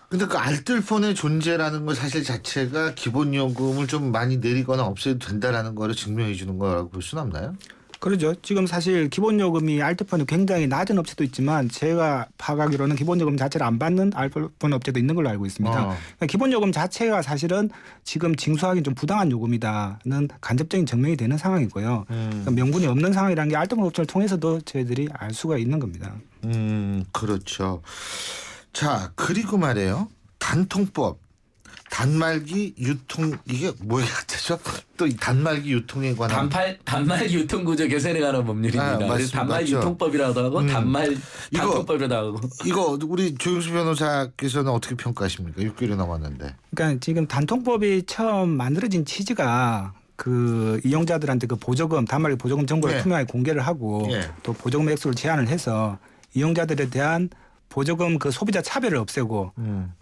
근데 그 알뜰폰의 존재라는 것 사실 자체가 기본요금을 좀 많이 내리거나 없애도 된다라는 거를 증명해 주는 거라고 볼 수는 없나요? 그렇죠. 지금 사실 기본요금이 알뜰폰이 굉장히 낮은 업체도 있지만 제가 파악하기로는 기본요금 자체를 안 받는 알뜰폰 업체도 있는 걸로 알고 있습니다. 그러니까 기본요금 자체가 사실은 지금 징수하기 좀 부당한 요금이다는 간접적인 증명이 되는 상황이고요. 그러니까 명분이 없는 상황이라는 게 알뜰폰 업체를 통해서도 저희들이 알 수가 있는 겁니다. 그렇죠. 자, 그리고 말이에요. 단통법. 단말기 유통 이게 뭐야 되죠? 또 이 단말기 유통에 관한 단말기 유통구조 개선에 관한 법률입니다. 그래서 단말기 유통법이라고 하고 단통법이라고 하고. 이거 우리 조영수 변호사께서는 어떻게 평가하십니까? 6개월이 넘었는데. 그러니까 지금 단통법이 처음 만들어진 취지가 그 이용자들한테 그 보조금 단말기 보조금 정보를 투명하게 공개를 하고 또 보조금 액수를 제한을 해서 이용자들에 대한 보조금 그 소비자 차별을 없애고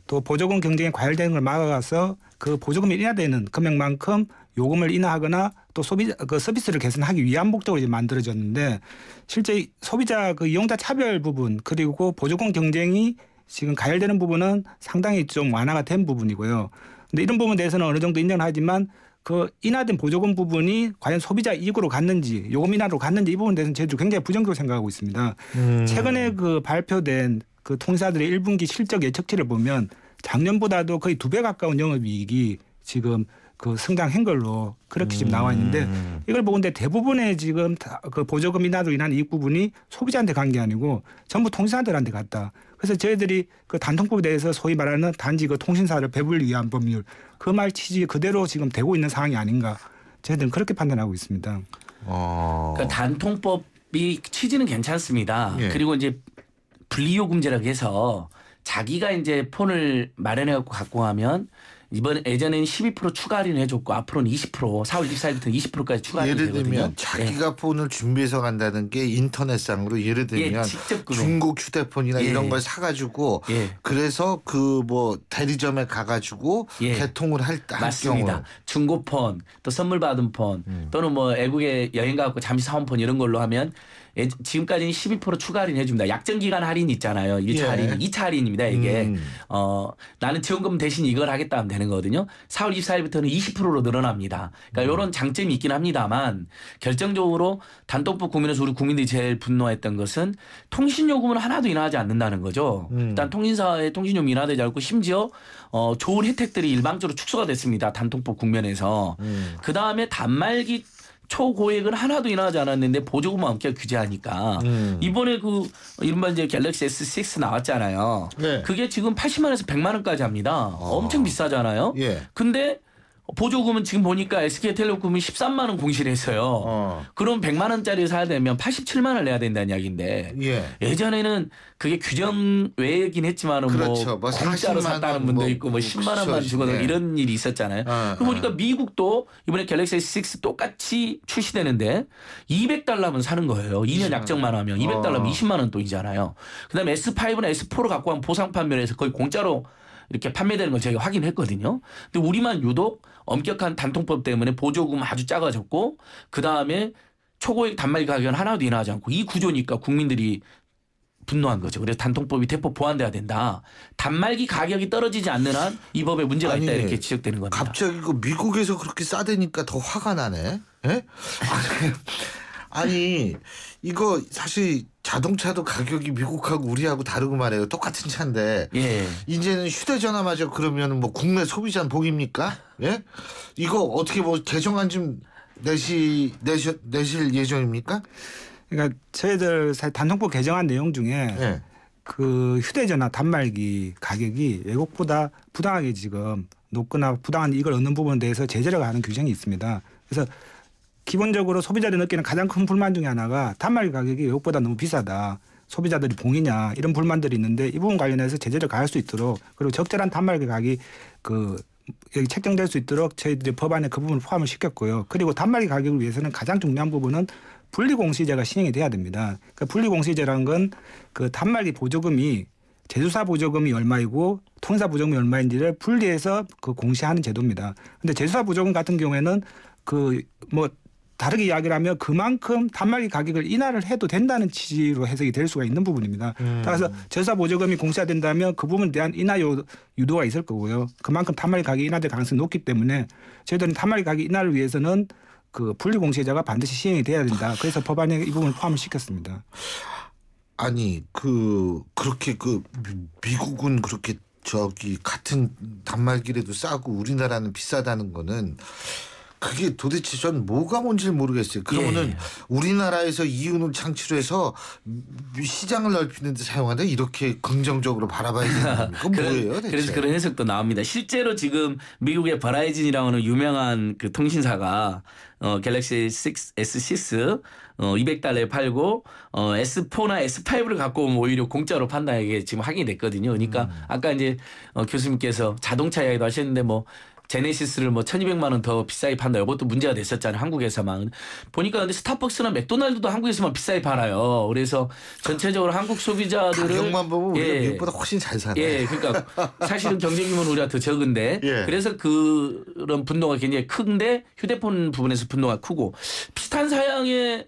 또 보조금 경쟁에 과열되는 걸 막아가서 그 보조금이 인하되는 금액만큼 요금을 인하하거나 또 소비자 그 서비스를 개선하기 위한 목적으로 이제 만들어졌는데 실제 소비자 그 이용자 차별 부분 그리고 보조금 경쟁이 지금 가열되는 부분은 상당히 좀 완화가 된 부분이고요. 근데 이런 부분에 대해서는 어느 정도 인정을 하지만 그 인하된 보조금 부분이 과연 소비자 이익으로 갔는지 요금 인하로 갔는지 이 부분에 대해서는 저희도 굉장히 부정적으로 생각하고 있습니다. 최근에 그 발표된 그 통사들의 1분기 실적 예측치를 보면 작년보다도 거의 2배 가까운 영업이익이 지금 그 성장한 걸로 그렇게 지금 나와 있는데 이걸 보건대 대부분의 지금 그 보조금 인하로 인한 이익 부분이 소비자한테 간 게 아니고 전부 통신사들한테 갔다. 그래서 저희들이 그 단통법에 대해서 소위 말하는 단지 그 통신사를 배분을 위한 법률 그 말 취지 그대로 지금 되고 있는 상황이 아닌가 저희들은 그렇게 판단하고 있습니다. 그러니까 단통법이 취지는 괜찮습니다. 그리고 이제 분리요금제라고 해서 자기가 이제 폰을 마련해갖고 갖고 가면 예전에는 12% 추가 할인을 해줬고 앞으로는 20% 4월 24일부터 20%까지 추가 할인이 되거든요. 예를 들면 자기가 폰을 준비해서 간다는 게 인터넷상으로 예를 들면 중국 휴대폰이나 이런 걸 사가지고 그래서 그 뭐 대리점에 가가지고 개통을 할 맞습니다. 경우. 중고폰 또 선물 받은 폰 또는 뭐 외국에 여행 가고 잠시 사온 폰 이런 걸로 하면 지금까지는 12% 추가 할인 해줍니다. 약정기간 할인 있잖아요. 1차 할인, 2차 할인입니다. 이게 나는 지원금 대신 이걸 하겠다 하면 되는 거거든요. 4월 24일부터는 20%로 늘어납니다. 그러니까 이런 장점이 있긴 합니다만 결정적으로 단통법 국민에서 우리 국민들이 제일 분노했던 것은 통신요금을 하나도 인하하지 않는다는 거죠. 일단 통신사의 통신요금 인하되지 않고 심지어 좋은 혜택들이 일방적으로 축소가 됐습니다. 단통법 국면에서. 그다음에 단말기 초고액은 하나도 인하하지 않았는데 보조금만 엄격 규제하니까 이번에 그 이른바 이제 갤럭시 S6 나왔잖아요. 그게 지금 80만 원에서 100만 원까지 합니다. 엄청 비싸잖아요. 근데 보조금은 지금 보니까 SK텔레콤이 13만 원 공시를 했어요. 그럼 100만 원짜리 사야 되면 87만 원을 내야 된다는 이야기인데 예전에는 그게 규정 외이긴 했지만은 그렇죠. 뭐 공짜로 샀다는 분도 있고 뭐 10만 원만 주거나 이런 일이 있었잖아요. 그러고 보니까 미국도 이번에 갤럭시 S6 똑같이 출시되는데 $200면 사는 거예요. 2년 약정만 하면 $200면 20만 원 돈이잖아요. 그다음에 S5나 S4로 갖고 간 보상 판매에서 거의 공짜로 이렇게 판매되는 걸 저희가 확인했거든요. 근데 우리만 유독 엄격한 단통법 때문에 보조금 아주 작아졌고 그다음에 초고액 단말기 가격은 하나도 인하하지 않고 이 구조니까 국민들이 분노한 거죠. 그래서 단통법이 대폭 보완돼야 된다. 단말기 가격이 떨어지지 않는 한 이 법에 문제가 있다 이렇게 지적되는 겁니다. 갑자기 그 미국에서 그렇게 싸대니까 더 화가 나네. 아니 이거 사실 자동차도 가격이 미국하고 우리하고 다르고 말이에요. 똑같은 차인데 이제는 휴대전화마저 그러면 뭐 국내 소비자는 복입니까? 이거 어떻게 뭐 개정안 좀 내실 예정입니까? 그러니까 저희들 단통법 개정안 내용 중에 그 휴대전화 단말기 가격이 외국보다 부당하게 지금 높거나 부당한 이익을 얻는 부분에 대해서 제재를 하는 규정이 있습니다. 그래서 기본적으로 소비자들이 느끼는 가장 큰 불만 중에 하나가 단말기 가격이 외국보다 너무 비싸다. 소비자들이 봉이냐 이런 불만들이 있는데 이 부분 관련해서 제재를 가할 수 있도록 그리고 적절한 단말기 가격이 여기 책정될 수 있도록 저희들이 법안에 그 부분을 포함을 시켰고요. 그리고 단말기 가격을 위해서는 가장 중요한 부분은 분리공시제가 시행이 돼야 됩니다. 그러니까 분리공시제라는 건 그 단말기 보조금이 제조사 보조금이 얼마이고 통신사 보조금이 얼마인지를 분리해서 그 공시하는 제도입니다. 근데 제조사 보조금 같은 경우에는 다르게 이야기를 하면 그만큼 단말기 가격을 인하를 해도 된다는 취지로 해석이 될 수가 있는 부분입니다. 따라서 제조사 보조금이 공시가 된다면 그 부분에 대한 인하 유도가 있을 거고요. 그만큼 단말기 가격이 인하될 가능성이 높기 때문에 저희들은 단말기 가격 인하를 위해서는 그 분리공시제가 반드시 시행이 돼야 된다. 그래서 법안에 이 부분을 포함을 시켰습니다. 아니 그렇게 미국은 그렇게 같은 단말기라도 싸고 우리나라는 비싸다는 거는 그게 도대체 전 뭐가 뭔지를 모르겠어요. 그러면은 우리나라에서 이윤을 창출해서 시장을 넓히는 데 사용한다 이렇게 긍정적으로 바라봐야 되는 겁니까? 그건 뭐예요 대체? 그래서 그런 해석도 나옵니다. 실제로 지금 미국의 버라이즌이라고 하는 유명한 그 통신사가 갤럭시 S6 $200에 팔고 S4나 S5를 갖고 오면 오히려 공짜로 판다는 게 지금 확인이 됐거든요. 그러니까 아까 이제 교수님께서 자동차 이야기도 하셨는데 제네시스를 1,200만 원 더 비싸게 판다. 이것도 문제가 됐었잖아요. 한국에서만. 보니까 근데 스타벅스나 맥도날드도 한국에서만 비싸게 팔아요. 그래서 전체적으로 한국 소비자들은 가격만 보면 우리가 미국보다 훨씬 잘 사네. 예, 그러니까 사실은 경제 규모는 우리가 더 적은데 그래서 그런 분노가 굉장히 큰데 휴대폰 부분에서 분노가 크고 비슷한 사양의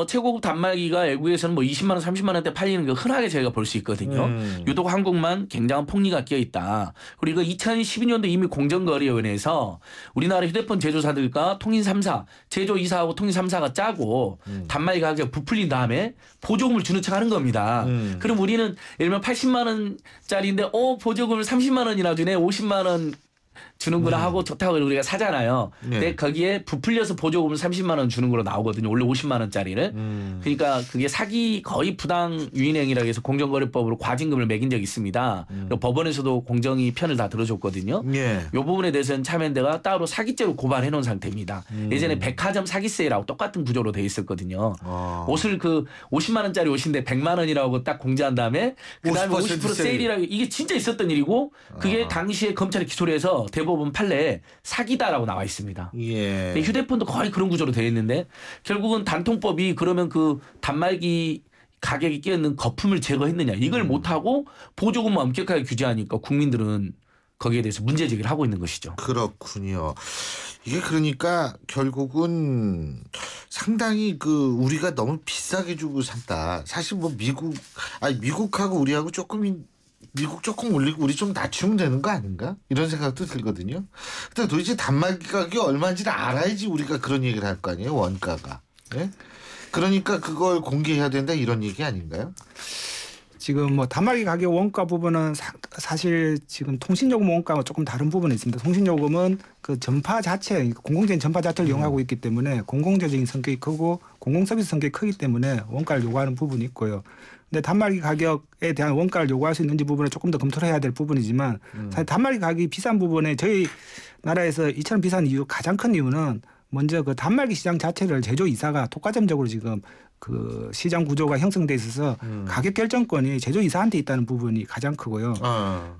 최고급 단말기가 외국에서는 20만 원, 30만 원대 팔리는 거 흔하게 저희가 볼 수 있거든요. 유독 한국만 굉장한 폭리가 끼어 있다. 그리고 2012년도 이미 공정거래위원회에서 우리나라 휴대폰 제조사들과 통신 3사, 제조 2사하고 통신 3사가 짜고 단말기 가격 부풀린 다음에 보조금을 주는 척 하는 겁니다. 그럼 우리는 예를 들면 80만 원짜리인데 보조금을 30만 원이나 주네 50만 원 주는구나 하고 좋다고 우리가 사잖아요. 근데 거기에 부풀려서 보조금을 30만 원 주는 걸로 나오거든요. 원래 50만 원짜리를. 그러니까 그게 사기 거의 부당 유인행위라고 해서 공정거래법으로 과징금을 매긴 적이 있습니다. 그리고 법원에서도 공정위 편을 다 들어줬거든요. 이 부분에 대해서는 참여연대가 따로 사기죄로 고발해 놓은 상태입니다. 예전에 백화점 사기세라고 똑같은 구조로 돼 있었거든요. 옷을 50만 원짜리 옷인데 100만 원이라고 딱 공지한 다음에 그다음에 50% 세일이라고 이게 진짜 있었던 일이고 그게 당시에 검찰이 기소를 해서 대법원 판례에 사기다라고 나와 있습니다. 휴대폰도 거의 그런 구조로 되어 있는데 결국은 단통법이 그러면 그 단말기 가격이 끼어있는 거품을 제거했느냐 이걸 못하고 보조금만 엄격하게 규제하니까 국민들은 거기에 대해서 문제 제기를 하고 있는 것이죠. 그렇군요. 이게 그러니까 결국은 상당히 우리가 너무 비싸게 주고 산다. 사실 미국하고 우리하고 미국 조금 올리고 우리 좀 낮추면 되는 거 아닌가? 이런 생각도 들거든요. 근데 도대체 단말기 가격이 얼마인지를 알아야지 우리가 그런 얘기를 할 거 아니에요. 원가가. 네? 그러니까 그걸 공개해야 된다 이런 얘기 아닌가요? 지금 단말기 가격 원가 부분은 사실 지금 통신요금 원가와 조금 다른 부분이 있습니다. 통신요금은 그 전파 자체, 공공적인 전파 자체를 이용하고 있기 때문에 공공재적인 성격이 크고 공공서비스 성격이 크기 때문에 원가를 요구하는 부분이 있고요. 근데 단말기 가격에 대한 원가를 요구할 수 있는지 부분을 조금 더 검토를 해야 될 부분이지만 사실 단말기 가격이 비싼 부분에 저희 나라에서 이처럼 비싼 가장 큰 이유는 먼저 그 단말기 시장 자체를 제조이사가 독과점적으로 지금 그 시장 구조가 형성돼 있어서 가격 결정권이 제조이사한테 있다는 부분이 가장 크고요.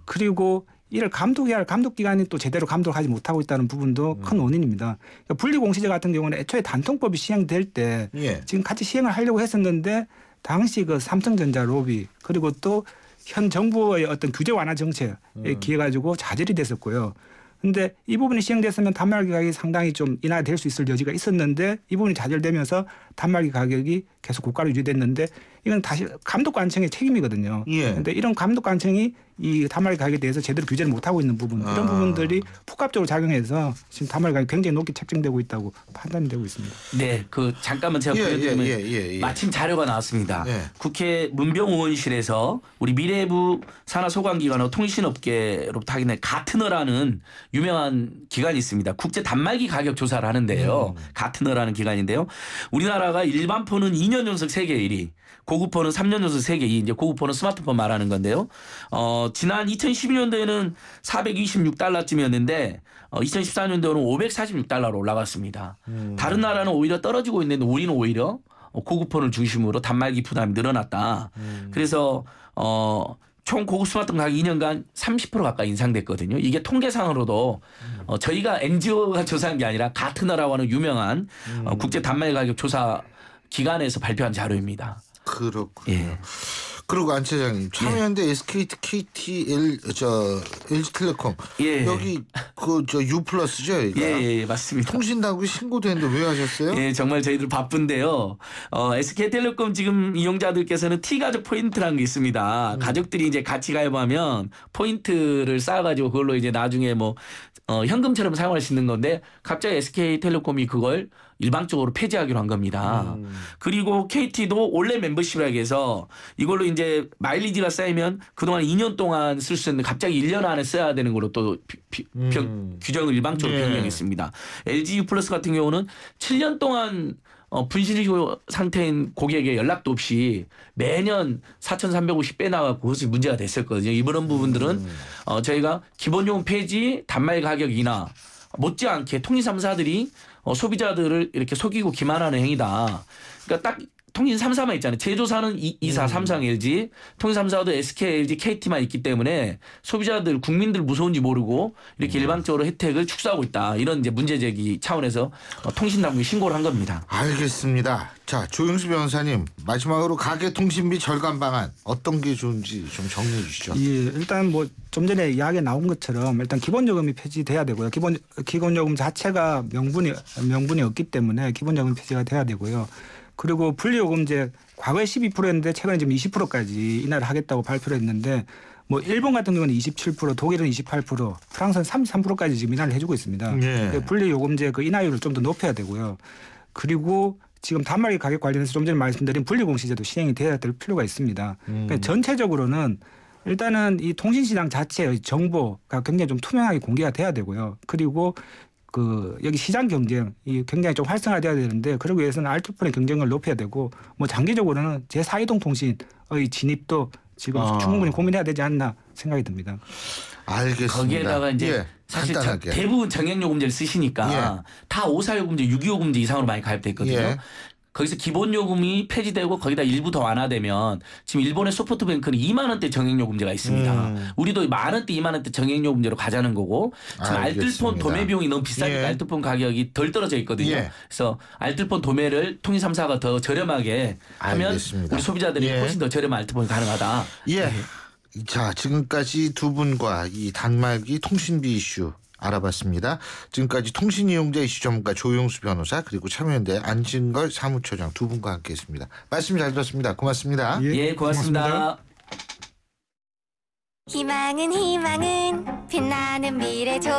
그리고 이를 감독해야 할 감독기관이 또 제대로 감독하지 못하고 있다는 부분도 큰 원인입니다. 그러니까 분리공시제 같은 경우는 애초에 단통법이 시행될 때 지금 같이 시행을 하려고 했었는데 당시 그 삼성전자 로비 그리고 또 현 정부의 어떤 규제 완화 정책에 기해 가지고 좌절이 됐었고요. 근데 이 부분이 시행됐으면 단말기 가격이 상당히 좀 인하될 수 있을 여지가 있었는데 이 부분이 좌절되면서 단말기 가격이 계속 고가로 유지됐는데 이건 다시 감독관청의 책임이거든요. 그런데 이런 감독관청이 이 단말기 가격에 대해서 제대로 규제를 못하고 있는 부분 이런 부분들이 복합적으로 작용해서 지금 단말기 가격이 굉장히 높게 책정되고 있다고 판단이 되고 있습니다. 네, 잠깐만 제가 보여드리면 마침 자료가 나왔습니다. 국회 문병의원실에서 우리 미래부 산하소관기관하고 통신업계로부터 확인한 가트너라는 유명한 기관이 있습니다. 국제 단말기 가격 조사를 하는데요. 가트너라는 기관인데요. 우리나라가 일반폰은 2년 연속 세계 1위. 고급폰은 3년 연속 세계 2위. 이제 고급폰은 스마트폰 말하는 건데요. 지난 2012년도에는 426달러쯤이었는데 2014년도에는 546달러로 올라갔습니다. 다른 나라는 오히려 떨어지고 있는데 우리는 오히려 고급폰을 중심으로 단말기 부담이 늘어났다. 그래서 총 고급 스마트폰 가격이 2년간 30% 가까이 인상됐거든요. 이게 통계상으로도 저희가 NGO가 조사한 게 아니라 가트너라고 하는 유명한 국제 단말기 가격 조사 기관에서 발표한 자료입니다. 그렇군요. 예. 그리고 안 차장님, 참여연대, SKT, KT, LG텔레콤 여기 U+죠, 이거? 예, 맞습니다. 통신당국이 신고됐는데 왜 하셨어요? 예, 정말 저희들 바쁜데요. SK텔레콤 지금 이용자들께서는 T가족 포인트라는 게 있습니다. 가족들이 이제 같이 가입하면 포인트를 쌓아가지고 그걸로 이제 나중에 뭐 현금처럼 사용할 수 있는 건데 갑자기 SK텔레콤이 그걸 일방적으로 폐지하기로 한 겁니다. 그리고 KT도 원래 멤버십이라고 해서 이걸로 이제 마일리지가 쌓이면 그동안 2년 동안 쓸 수 있는데 갑자기 1년 안에 써야 되는 걸로 또 규정을 일방적으로 변경했습니다. LG U+ 같은 경우는 7년 동안 분실료 상태인 고객의 연락도 없이 매년 4,350 빼나가고 그것이 문제가 됐었거든요. 이런 부분들은 저희가 기본요금 폐지, 단말 가격 인하 못지않게 통신 3사들이 소비자들을 이렇게 속이고 기만하는 행위다. 그러니까 딱 통신 3사만 있잖아요. 제조사는 2사, 삼성, LG, 통신 3사도 SK, LG, KT만 있기 때문에 소비자들, 국민들 무서운지 모르고 이렇게 일방적으로 혜택을 축소하고 있다. 이런 이제 문제 제기 차원에서 통신당국이 신고를 한 겁니다. 알겠습니다. 자, 조영수 변호사님, 마지막으로 가계통신비 절감 방안 어떤 게 좋은지 좀 정리해 주시죠. 예, 일단 뭐 좀 전에 이야기 나온 것처럼 일단 기본요금이 폐지돼야 되고요. 기본요금 자체가 명분이 없기 때문에 기본요금 폐지가 돼야 되고요. 그리고 분리요금제 과거에 12%였는데 최근에 지금 20%까지 인하를 하겠다고 발표를 했는데 뭐 일본 같은 경우는 27%, 독일은 28%, 프랑스는 33%까지 지금 인하를 해주고 있습니다. 네. 분리요금제 그 인하율을 좀 더 높여야 되고요. 그리고 지금 단말기 가격 관련해서 좀 전에 말씀드린 분리공시제도 시행이 돼야 될 필요가 있습니다. 그러니까 전체적으로는 일단은 이 통신시장 자체의 정보가 굉장히 좀 투명하게 공개가 돼야 되고요. 그리고 여기 시장 경쟁이 굉장히 좀 활성화돼야 되는데 그러기 위해서는 알뜰폰의 경쟁을 높여야 되고 뭐 장기적으로는 제4이동 통신의 진입도 지금 충분히 고민해야 되지 않나 생각이 듭니다. 알겠습니다. 거기에다가 이제 사실 대부분 정액요금제를 쓰시니까 다 5사요금제, 6.25요금제 이상으로 많이 가입돼 있거든요. 거기서 기본요금이 폐지되고 거기다 일부 더 완화되면 지금 일본의 소프트뱅크는 2만 원대 정액요금제가 있습니다. 우리도 만 원대, 2만 원대 정액요금제로 가자는 거고 지금 알뜰폰 도매 비용이 너무 비싸니까 알뜰폰 가격이 덜 떨어져 있거든요. 그래서 알뜰폰 도매를 통신 3사가 더 저렴하게 하면 우리 소비자들이 훨씬 더 저렴한 알뜰폰이 가능하다. 자, 지금까지 두 분과 이 단말기 통신비 이슈 알아봤습니다. 지금까지 통신이용자 이슈 전문가 조용수 변호사 그리고 참여연대 안진걸 사무처장 두 분과 함께했습니다. 말씀 잘 들었습니다. 고맙습니다. 예, 고맙습니다. 희망은 빛나는 미래죠.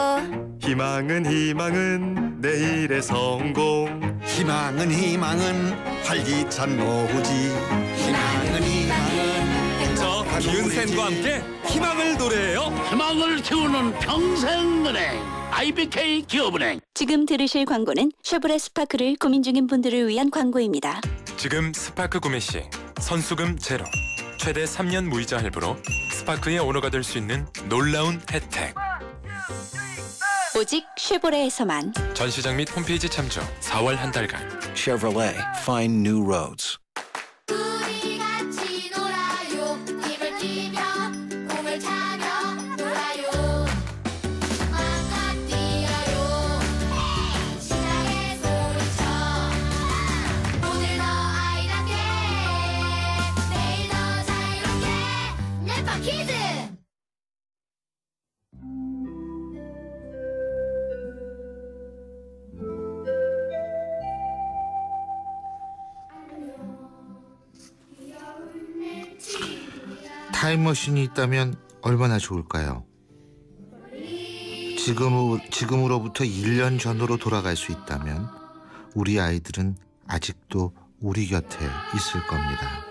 희망은 내일의 성공. 희망은 활기찬 노후지. 희망은 저 기은센과 함께 희망을 노래해요. 희망을 키우는 평생은행 IBK 기업은행. 지금 들으실 광고는 쉐보레 스파크를 고민 중인 분들을 위한 광고입니다. 지금 스파크 구매 시 선수금 제로, 최대 3년 무이자 할부로 스파크의 오너가 될 수 있는 놀라운 혜택. 오직 쉐보레에서만. 전시장 및 홈페이지 참조 4월 한 달간. Chevrolet, find new roads. 타임머신이 있다면 얼마나 좋을까요? 지금으로부터 1년 전으로 돌아갈 수 있다면 우리 아이들은 아직도 우리 곁에 있을 겁니다.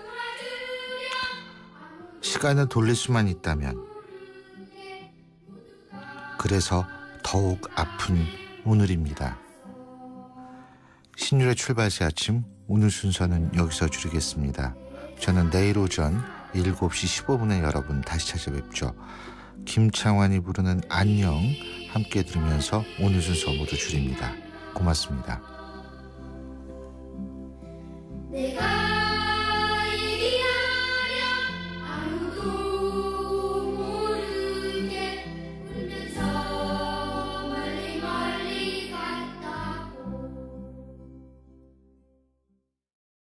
시간을 돌릴 수만 있다면, 그래서 더욱 아픈 오늘입니다. 신율의 출발새 아침, 오늘 순서는 여기서 줄이겠습니다. 저는 내일 오전 7시 15분에 여러분 다시 찾아뵙죠. 김창완이 부르는 안녕 함께 들으면서 오늘 순서 모두 줄입니다. 고맙습니다.